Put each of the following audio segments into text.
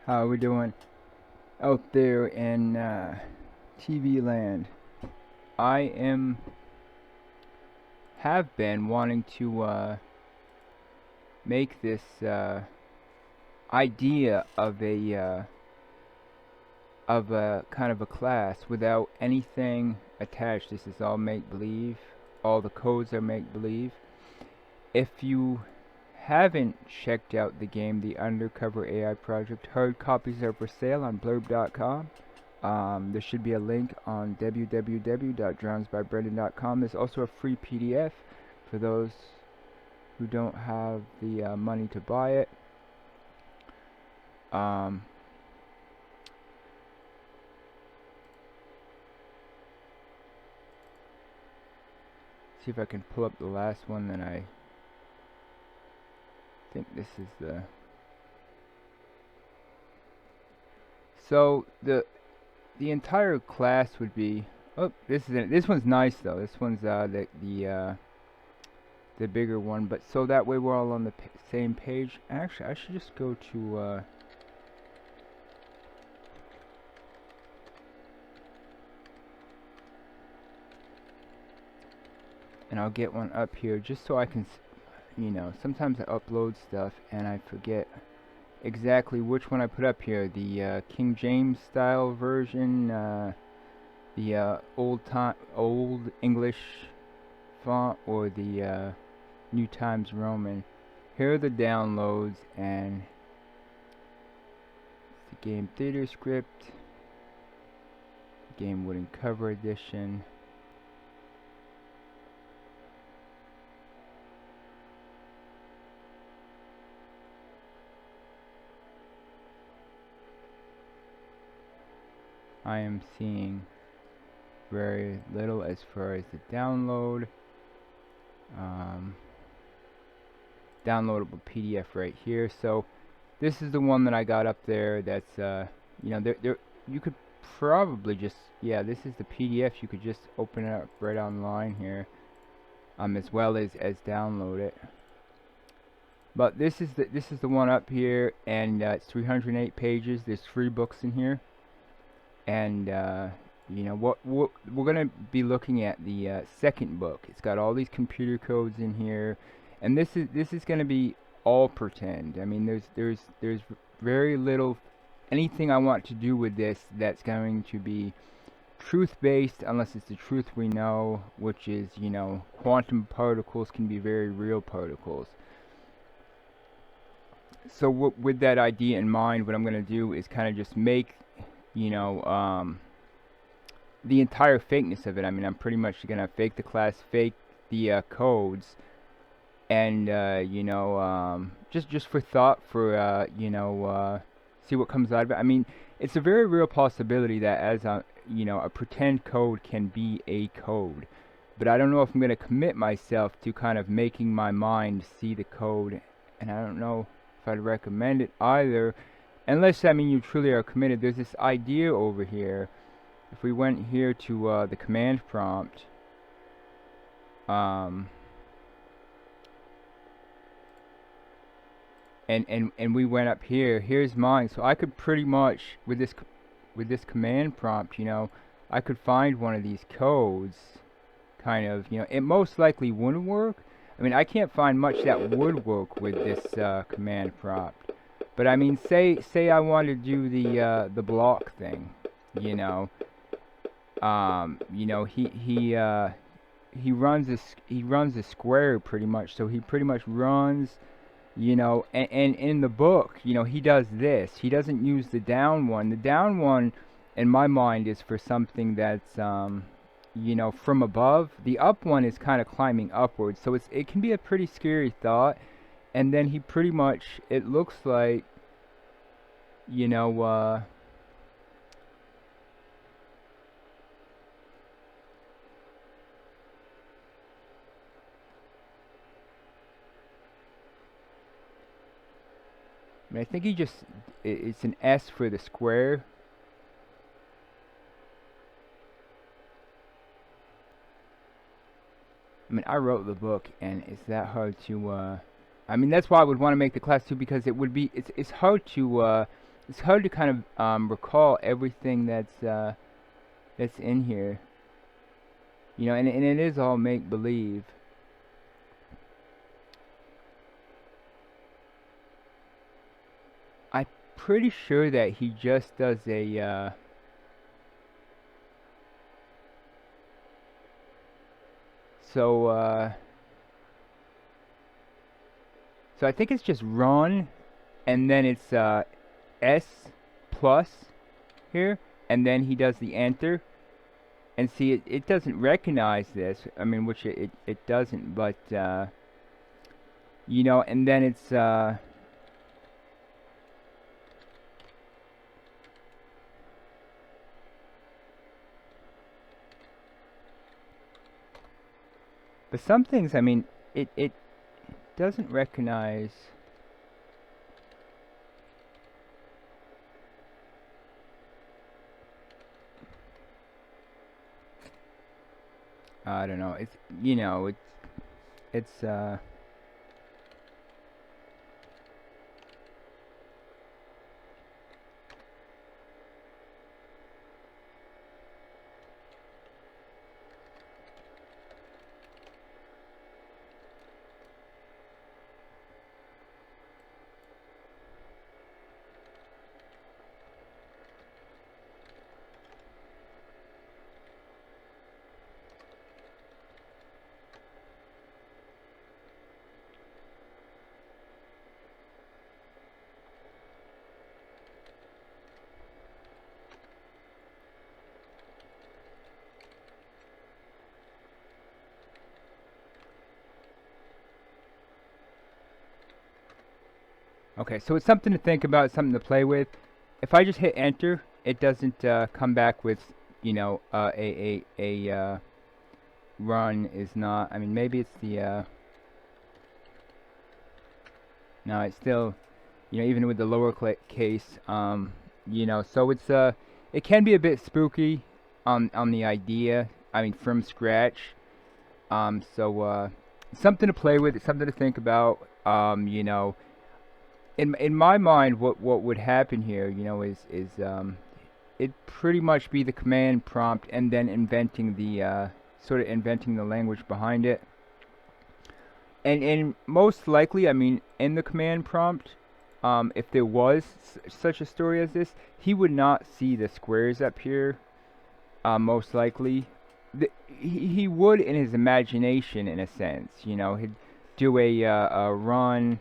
How we doing out there in TV land? I have been wanting to make this idea of a kind of a class without anything attached. This is all make believe. All the codes are make believe. If you haven't checked out the game, the Undercover AI project, hard copies are for sale on blurb.com. There should be a link on www.drownsbybrendan.com. There's also a free PDF for those who don't have the money to buy it. See if I can pull up the last one that I think this is the. So the entire class would be. Oh, this is it. This one's nice though. This one's the bigger one. But so that way we're all on the same page. Actually, I should just go to. And I'll get one up here just so I can, you know, sometimes I upload stuff and I forget exactly which one I put up here. The King James style version, the old English font, or the New Times Roman. Here are the downloads, and the Game Theater script, Game Wooden Cover Edition. I am seeing very little as far as the download. Downloadable PDF right here. So this is the one that I got up there. That's you know, there you could probably just, yeah, this is the PDF. You could just open it up right online here, as well as download it. But this is the one up here, and it's 308 pages. There's 3 books in here. And you know what we're gonna be looking at the second book. It's got all these computer codes in here, and this is gonna be all pretend. I mean, there's very little anything I want to do with this that's going to be truth based, unless it's the truth we know, which is, you know, quantum particles can be very real particles. So with that idea in mind, what I'm gonna do is kind of just make, you know, the entire fakeness of it. I mean, I'm pretty much gonna fake the class, fake the codes, and you know, just for thought, for you know, see what comes out of it. I mean, it's a very real possibility that as a, you know, a pretend code can be a code, but I don't know if I'm gonna commit myself to kind of making my mind see the code, and I don't know if I'd recommend it either. Unless, I mean, you truly are committed. There's this idea over here. If we went here to the command prompt, and we went up here. Here's mine. So I could pretty much, with this command prompt, you know, I could find one of these codes. Kind of, you know, it most likely wouldn't work. I mean, I can't find much that would work with this command prompt. But I mean, say I want to do the block thing, you know. You know, he runs a square pretty much. So he pretty much runs, you know, and in the book, you know, he does this. He doesn't use the down one. The down one, in my mind, is for something that's you know, from above. The up one is kind of climbing upwards. So it can be a pretty scary thought. And then he pretty much, it looks like, you know, I mean, I think he just, it's an S for the square. I mean, I wrote the book, and it's that hard to, I mean, that's why I would want to make the class too, because it would be, it's hard to it's hard to kind of recall everything that's in here, you know, and it is all make believe. I'm pretty sure that he just does a so I think it's just run, and then it's S plus here, and then he does the enter. And see, it doesn't recognize this. I mean, which it doesn't, but you know, and then it's but some things, I mean, it doesn't recognize. I don't know. It's, you know, it's okay. So it's something to think about, something to play with. If I just hit enter, it doesn't come back with, you know, a run is not. I mean, maybe it's the no, it's still, you know, even with the lower case, you know, so it's it can be a bit spooky on the idea. I mean, from scratch. So something to play with, something to think about. You know, in my mind, what would happen here, you know, is it pretty much be the command prompt and then inventing the sort of inventing the language behind it. And most likely, I mean, in the command prompt, if there was such a story as this, he would not see the squares up here. Most likely, he would in his imagination, in a sense. You know, he'd do a run,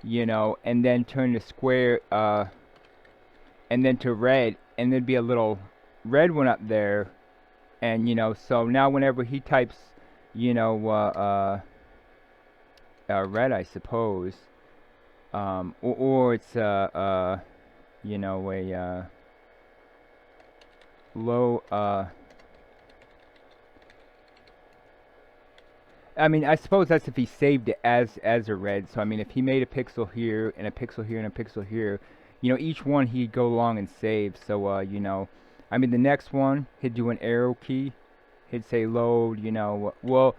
you know, and then turn the square, and then to red, and there'd be a little red one up there, and you know, so now whenever he types, you know, red, I suppose, or it's you know, a low. I mean, I suppose that's if he saved it as a red. So I mean, if he made a pixel here and a pixel here and a pixel here, you know, each one he'd go along and save. So you know, I mean, the next one he'd do an arrow key. He'd say load. You know, well,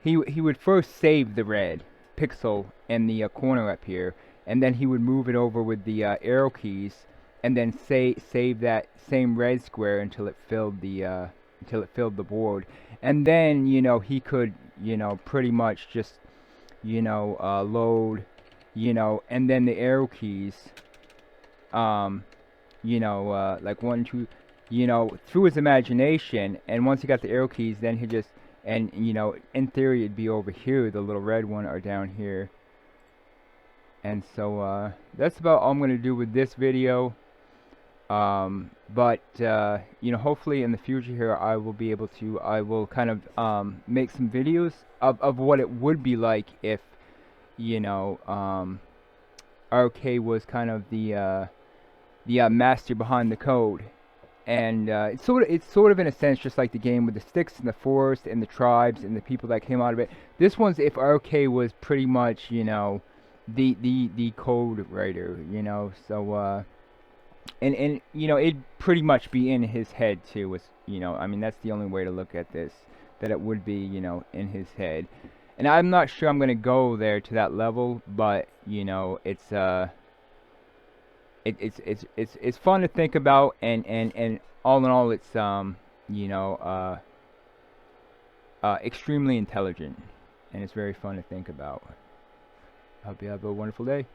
he would first save the red pixel in the corner up here, and then he would move it over with the arrow keys, and then save that same red square until it filled the board. And then, you know, he could, you know, pretty much just, you know, load, you know, and then the arrow keys, you know, like 1, 2, you know, through his imagination. And once he got the arrow keys, then he just, and you know, in theory it'd be over here, the little red one, or down here. And so that's about all I'm going to do with this video. But you know, hopefully in the future here I will be able to, I will kind of make some videos of what it would be like if, you know, RK was kind of the master behind the code. And it's sort of in a sense just like the game with the sticks and the forest and the tribes and the people that came out of it. This one's if RK was pretty much, you know, the code writer, you know. So and you know, it'd pretty much be in his head too. Was, you know, I mean, that's the only way to look at this, that it would be, you know, in his head. And I'm not sure I'm gonna go there to that level, but you know, it's it's fun to think about, and all in all, it's you know, extremely intelligent, and it's very fun to think about. I hope you have a wonderful day.